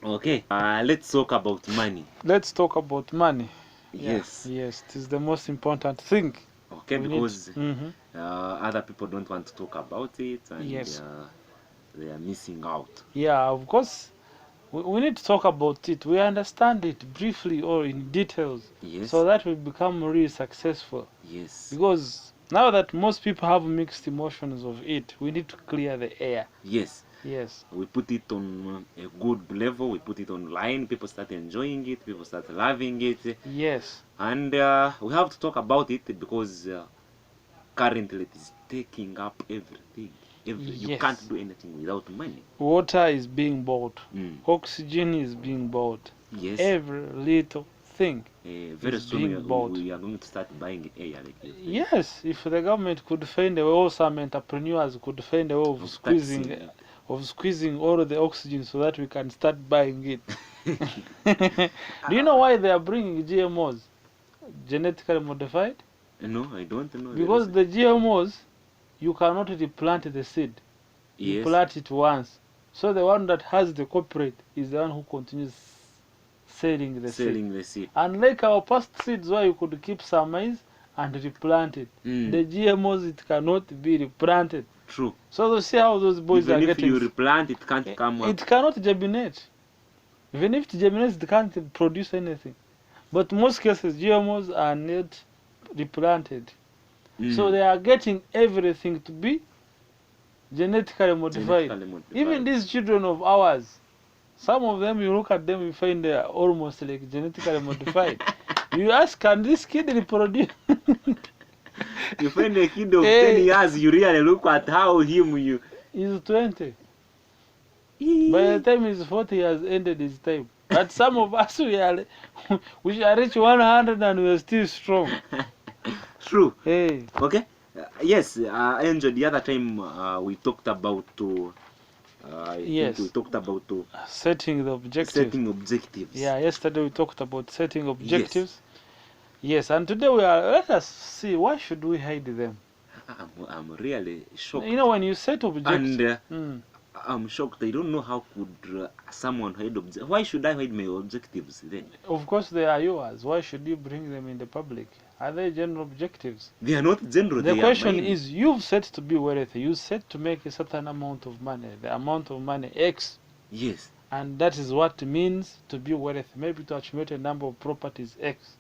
Okay, let's talk about money. Let's talk about money. Yeah, Yes. yes, it is the most important thing. Okay, We need. because other people don't want to talk about it, and Yes. they are missing out. Yeah, of course, we need to talk about it. We understand it briefly or in details so Yes. that we become really successful. Yes. Because now that most people have mixed emotions of it, we need to clear the air. Yes. Yes. We put it on a good level. We put it online. People start enjoying it. People start loving it, Yes. and we have to talk about it because currently it is taking up everything. You can't Yes. do anything without money. Water is being bought. Mm. Oxygen is being bought. Yes. Every little thing Very is soon being bought. we are going to start buying air like this. Yes, if the government could find a way, or some entrepreneurs could find a way of Taxing it. squeezing all the oxygen so that we can start buying it. Do you know why they are bringing GMOs, genetically modified? No, I don't know the Because reason. the GMOs, you cannot replant the seed. You Yes. plant it once. So the one that has the copyright is the one who continues selling the seed. Selling the seed. Unlike our past seeds where you could keep some maize and replant it. The GMOs, it cannot be replanted. True. So you see how those boys Even are if getting. you replant, it can't come up. It cannot germinate. Even if it germinates, it can't produce anything. But most cases, GMOs are not replanted. So they are getting everything to be genetically modified. Genetically modified. Even these children of ours, some of them, you look at them, you find they are almost like genetically modified. You ask, can this kid reproduce? You find a kid of 10 years, you really look at how you... He's 20. By the time he's 40, he has ended his time. But some of us, we shall reach 100 and we're still strong. True. Hey. Okay. Yes, Angel, the other time we talked about Yes. we talked about setting the objectives. setting objectives. Yeah, yesterday we talked about setting objectives. Yes, and today let us see, why should we hide them? I'm really shocked. You know, when you set objectives. And I'm shocked. I don't know how could someone hide objectives. Why should I hide my objectives then? Of course, they are yours. Why should you bring them in the public? Are they general objectives? They are not general. The question is, you've set to be wealthy. You set to make a certain amount of money. The amount of money X. Yes. And that is what it means to be wealthy. Maybe to accumulate a number of properties X.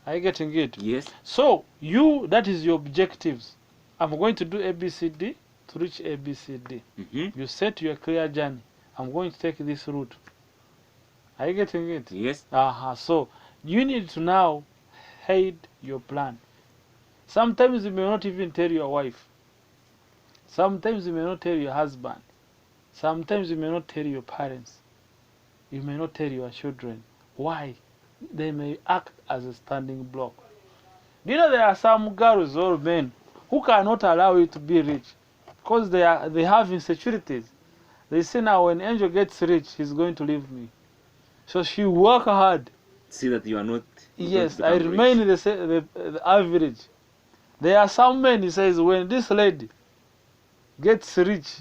Are you getting it? Yes. So, that is your objectives. I'm going to do ABCD to reach ABCD. You set your clear journey. I'm going to take this route. Are you getting it? Yes. So, you need to now hide your plan. Sometimes you may not even tell your wife. Sometimes you may not tell your husband. Sometimes you may not tell your parents. You may not tell your children. Why? They may act as a standing block. Do you know there are some girls or men who cannot allow you to be rich because they have insecurities. They say, now when Angel gets rich, he's going to leave me. So she work hard. See that you are not. Yes, I remain the average. There are some men, he says, when this lady gets rich,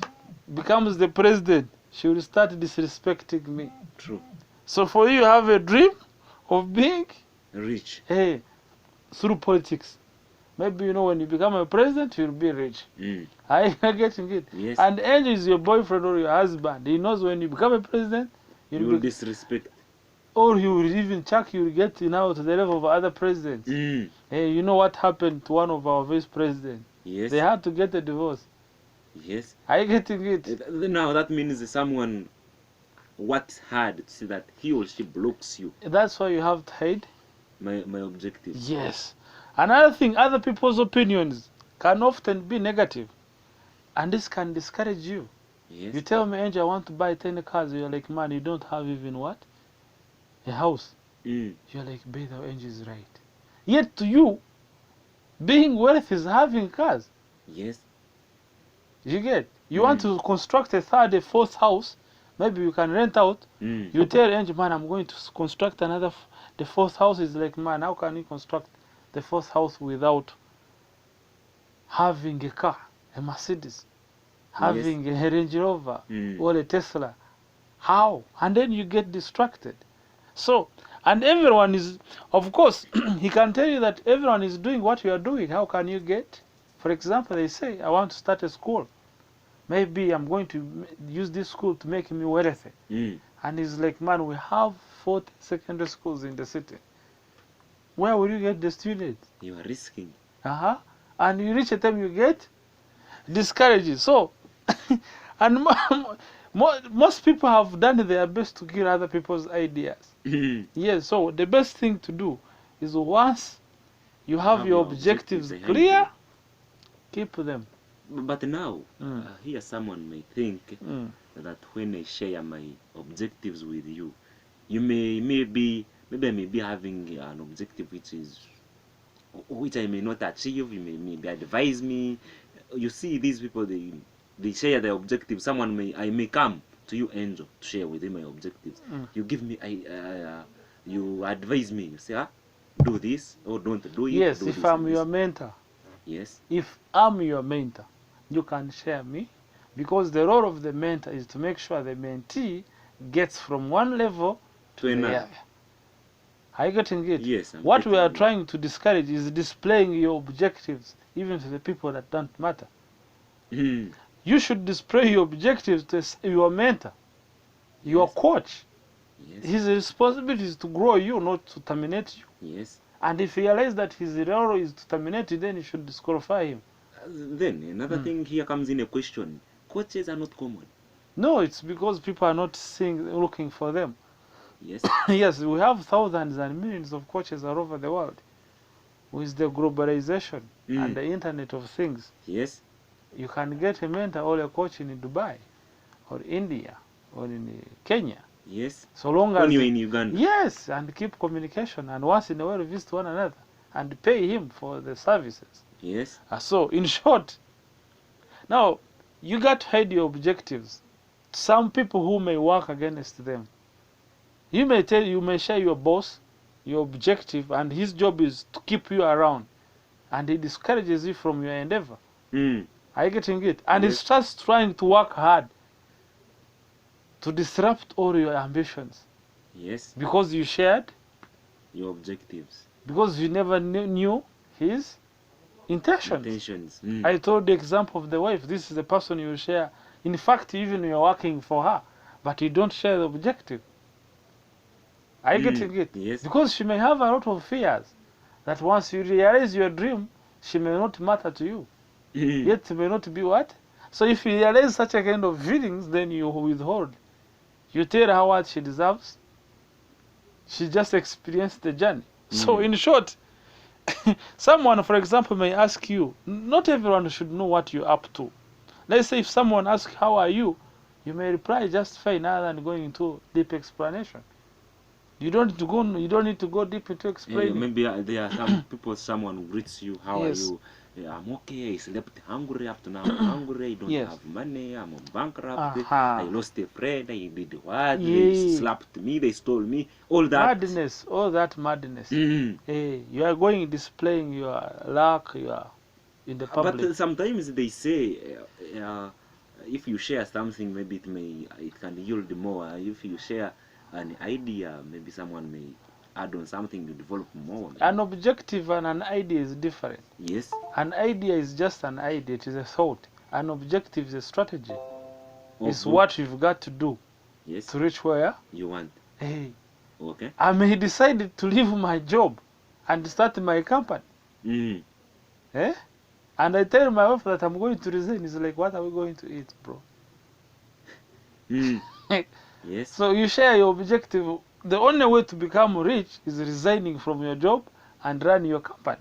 becomes the president, she will start disrespecting me. True. So for you have a dream of being rich. Hey, through politics. Maybe, when you become a president, you'll be rich. Are you getting it? Yes. And Angel is your boyfriend or your husband. He knows when you become a president, you will disrespect. Or he will even check you will get to the level of other presidents. Hey, you know what happened to one of our vice presidents? Yes. They had to get a divorce. Yes. Are you getting it? Now that means someone works hard to see that he or she blocks you. That's why you have to hide my objectives. Yes. Another thing, other people's opinions can often be negative. And this can discourage you. Yes. You tell me, Angel, I want to buy 10 cars. You're like, man, you don't have even what? A house. You're like, Beta, Angel is right. Yet to you, being wealthy is having cars. Yes. You get? You want to construct a third, a fourth house. Maybe you can rent out. You tell Angel, man, I'm going to construct another. The fourth house is like, man, how can you construct the fourth house without having a car, a Mercedes, having a Range Rover or a Tesla? How? And then you get distracted. So, and everyone is, of course, he can tell you that everyone is doing what you are doing. How can you get? For example, they say, I want to start a school. Maybe I'm going to use this school to make me wealthy. And he's like, man, we have 40 secondary schools in the city. Where will you get the students? You are risking. And you reach a time you get discouraged. So, and most people have done their best to kill other people's ideas. Yes, so the best thing to do is once you have your objectives clear, keep them. But now, here someone may think that when I share my objectives with you, you maybe I may be having an objective which I may not achieve. You maybe advise me. You see, these people, they share their objectives. I may come to you, Angel, to share with him my objectives. You give me, you advise me. You say, do this or don't do it. Yes, do if this I'm your mentor. Yes. If I'm your mentor, you can share me, because the role of the mentor is to make sure the mentee gets from one level to another. Are you getting it? Yes. What we are trying to discourage is displaying your objectives even to the people that don't matter. You should display your objectives to your mentor, your coach. Yes. His responsibility is to grow you, not to terminate you. Yes. And if you realize that his role is to terminate you, then you should disqualify him. Then another thing here comes in a question. Coaches are not common. No, it's because people are not looking for them. Yes. Yes, we have thousands and millions of coaches all over the world. With the globalization and the internet of things, yes, you can get a mentor or a coach in Dubai or India or in Kenya. Yes. So long as when you're in Uganda. Yes, and keep communication, and once in a while visit one another and pay him for the services. Yes. So in short, now you got to hide your objectives. Some people who may work against them. You may share your boss, your objective, and his job is to keep you around, and he discourages you from your endeavor. Are you getting it? And he starts trying to work hard to disrupt all your ambitions. Yes. Because you shared your objectives. Because you never knew his intentions. I told the example of the wife. This is the person you share. In fact, even you're working for her, but you don't share the objective. Are you getting it? Yes. Because she may have a lot of fears that once you realize your dream, she may not matter to you. Yet may not be what? So if you realize such a kind of feelings, then you withhold. You tell her what she deserves. She just experienced the journey. So in short, someone, for example, may ask you, not everyone should know what you're up to. Let's say if someone asks, how are you? You may reply just fine, rather than going into deep explanation. You don't need to go deep into explaining. Maybe there are some people, someone greets you, how are you? I'm okay, I slept hungry up to now, I'm hungry, I don't have money, I'm bankrupt, I lost a friend, I did what, they slapped me, they stole me, all that. Madness, all that madness. You are going displaying your luck, you are in the public. But sometimes they say, if you share something, maybe it can yield more. If you share an idea, maybe someone may add on something to develop more. An objective and an idea is different. Yes. An idea is just an idea, it is a thought. An objective is a strategy. It's what you've got to do to reach where you want. Okay. I may decide to leave my job and start my company. And I tell my wife that I'm going to resign. It's like, what are we going to eat, bro? Yes. So you share your objective. The only way to become rich is resigning from your job and run your company.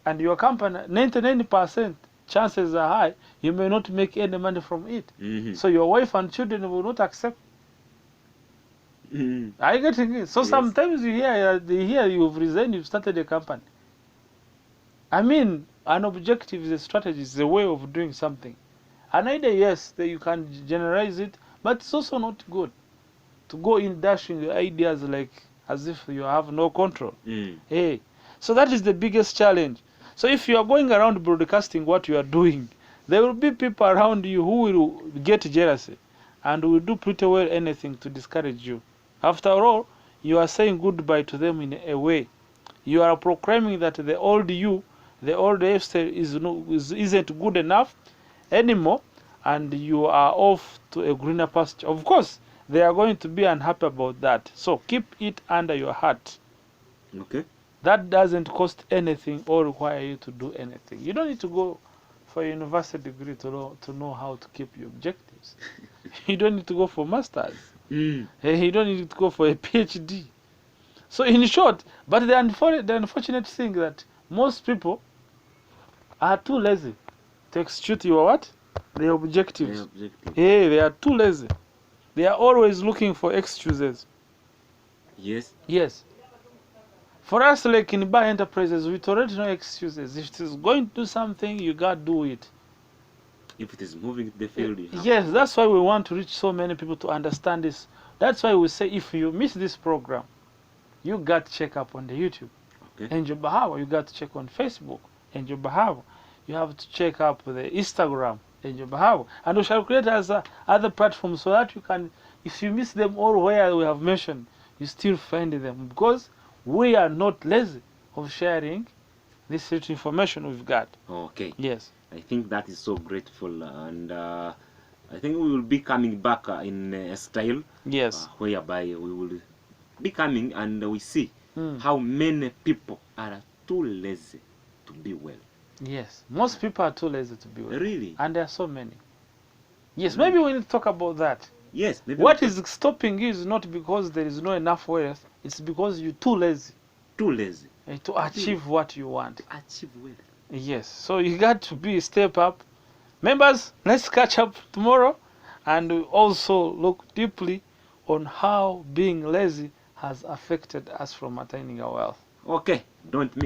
And your company, 99% chances are high, you may not make any money from it. So your wife and children will not accept. Are you getting it? So sometimes they hear you've resigned, you've started a company. I mean, an objective is a strategy, it's a way of doing something. An idea, yes, that you can generalize it, but it's also not good to go in dashing your ideas like as if you have no control. So that is the biggest challenge. So if you are going around broadcasting what you are doing, there will be people around you who will get jealousy and will do pretty well anything to discourage you. After all, you are saying goodbye to them in a way. You are proclaiming that the old you, the old lifestyle isn't good enough anymore, and you are off to a greener pasture. Of course, they are going to be unhappy about that. So keep it under your heart. Okay. That doesn't cost anything or require you to do anything. You don't need to go for a university degree to know how to keep your objectives. You don't need to go for masters. You don't need to go for a PhD. So in short, but the unfortunate thing that most people are too lazy to execute your what? Their objectives. Hey, they are too lazy. They are always looking for excuses. Yes. Yes. For us, like in bar enterprises, we tolerate no excuses. If it is going to do something, you gotta do it. If it is moving to the field, yes, that's why we want to reach so many people to understand this. That's why we say if you miss this program, you got to check up on the YouTube. Okay. And your Bahava, you got to check on Facebook. And your Bahava, you have to check up the Instagram. And your Bahava. And we shall create other platforms so that you can, if you miss them all where we have mentioned, you still find them. Because we are not lazy of sharing this rich information we've got. Okay. Yes. I think that is so grateful, and I think we will be coming back in a style. Yes. Whereby we will be coming and we see how many people are too lazy to be well. Yes. Most people are too lazy to be well. Really? And there are so many. Yes, maybe we need to talk about that. Yes. Maybe what is stopping you is not because there is not enough wealth, it's because you're too lazy. Too lazy. To achieve what you want. To achieve wealth. Yes. So you got to be step up. Members, let's catch up tomorrow and also look deeply on how being lazy has affected us from attaining our wealth. Okay, don't miss.